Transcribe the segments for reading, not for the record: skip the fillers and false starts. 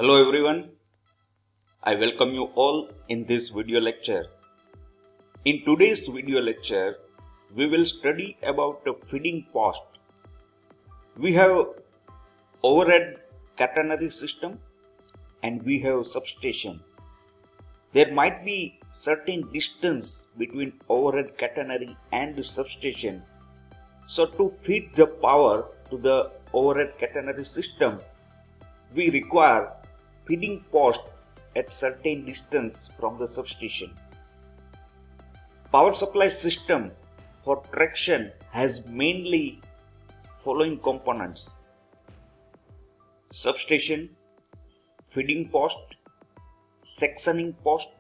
Hello everyone, I welcome you all in this video lecture. In today's video lecture, we will study about the feeding post. We have overhead catenary system and we have substation. There might be certain distance between overhead catenary and the substation. So to feed the power to the overhead catenary system, we require feeding post at certain distance from the substation. Power supply system for traction has mainly following components: substation, feeding post, sectioning post,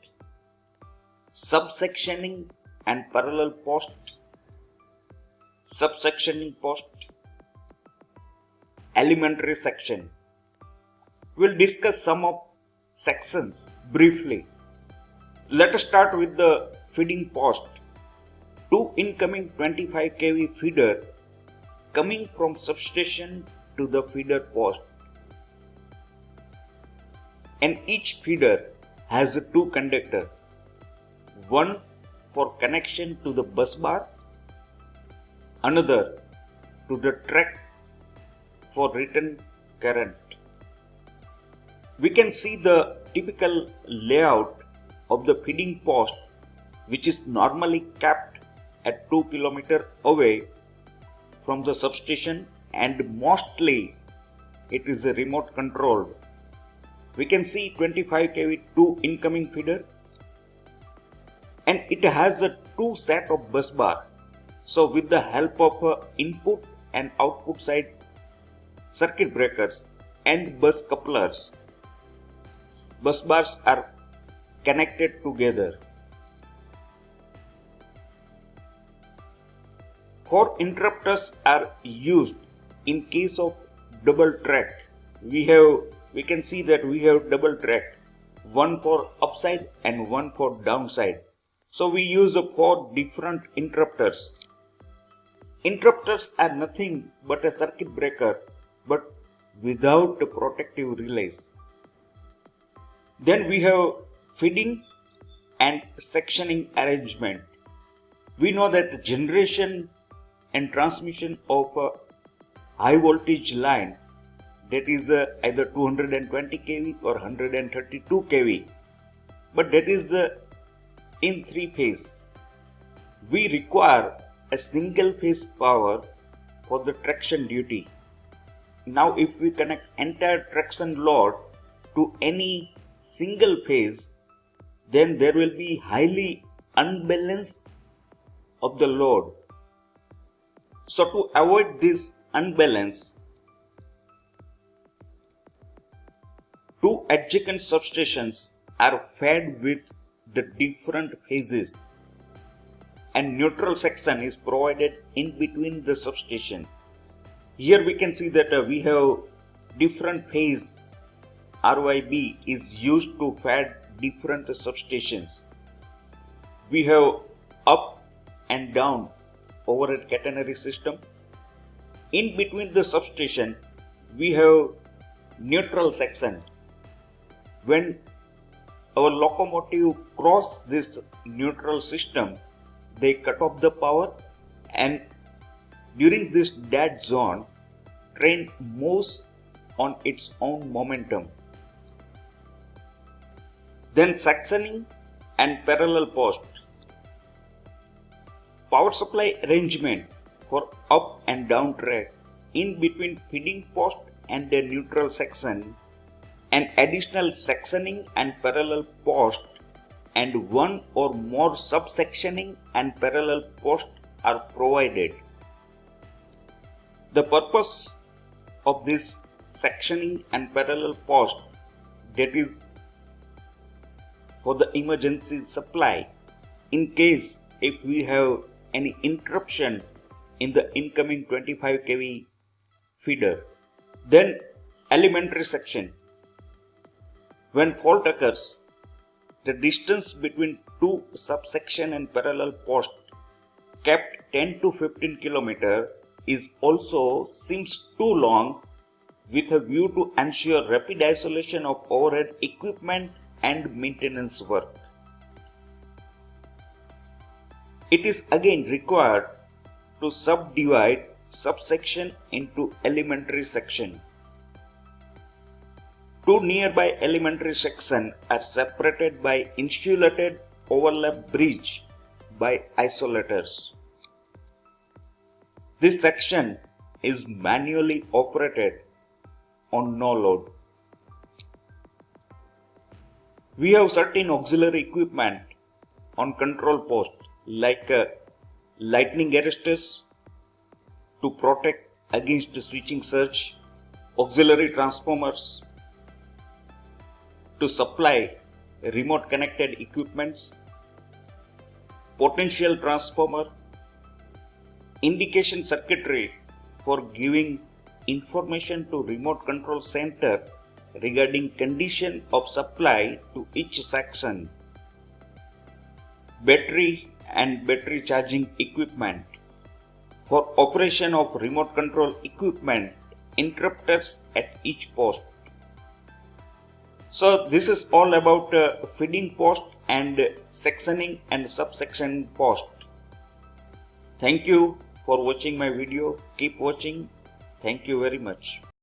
subsectioning and parallel post, subsectioning post, elementary section. We'll discuss some of sections briefly. Let us start with the feeding post. Two incoming 25 kV feeder coming from substation to the feeder post. And each feeder has two conductors, one for connection to the bus bar, another to the track for return current. We can see the typical layout of the feeding post, which is normally kept at 2 km away from the substation, and mostly it is remote controlled. We can see 25 kV 2 incoming feeder, and it has a two set of bus bar. So with the help of input and output side circuit breakers and bus couplers, bus bars are connected together. Four interrupters are used in case of double track. We can see that we have double track, one for upside and one for downside. So we use four different interrupters. Interrupters are nothing but a circuit breaker, but without protective relays. Then we have feeding and sectioning arrangement. We know that generation and transmission of a high voltage line, that is either 220 kV or 132 kV, but that is in three phase. We require a single phase power for the traction duty. Now if we connect entire traction load to any single phase, then there will be highly unbalance of the load. So to avoid this unbalance, two adjacent substations are fed with the different phases, and neutral section is provided in between the substation. Here we can see that we have different phase. RYB is used to feed different substations. We have up and down overhead catenary system. In between the substation, we have neutral section. When our locomotive cross this neutral system, they cut off the power, and during this dead zone, train moves on its own momentum. Then sectioning and parallel post. Power supply arrangement for up and down track in between feeding post and the neutral section, and additional sectioning and parallel post and one or more subsectioning and parallel post are provided. The purpose of this sectioning and parallel post, that is for the emergency supply in case if we have any interruption in the incoming 25 kV feeder. Then elementary section. When fault occurs, the distance between two subsection and parallel post kept 10 to 15 km is also seems too long with a view to ensure rapid isolation of overhead equipment and maintenance work. It is again required to subdivide subsection into elementary section. Two nearby elementary sections are separated by insulated overlap bridge by isolators. This section is manually operated on no load. We have certain auxiliary equipment on control post like lightning arresters to protect against the switching surge, auxiliary transformers to supply remote connected equipments, potential transformer, indication circuitry for giving information to remote control center regarding condition of supply to each section, battery and battery charging equipment for operation of remote control equipment, interrupters at each post. So this is all about feeding post and sectioning and subsection post. Thank you for watching my video. Keep watching. Thank you very much.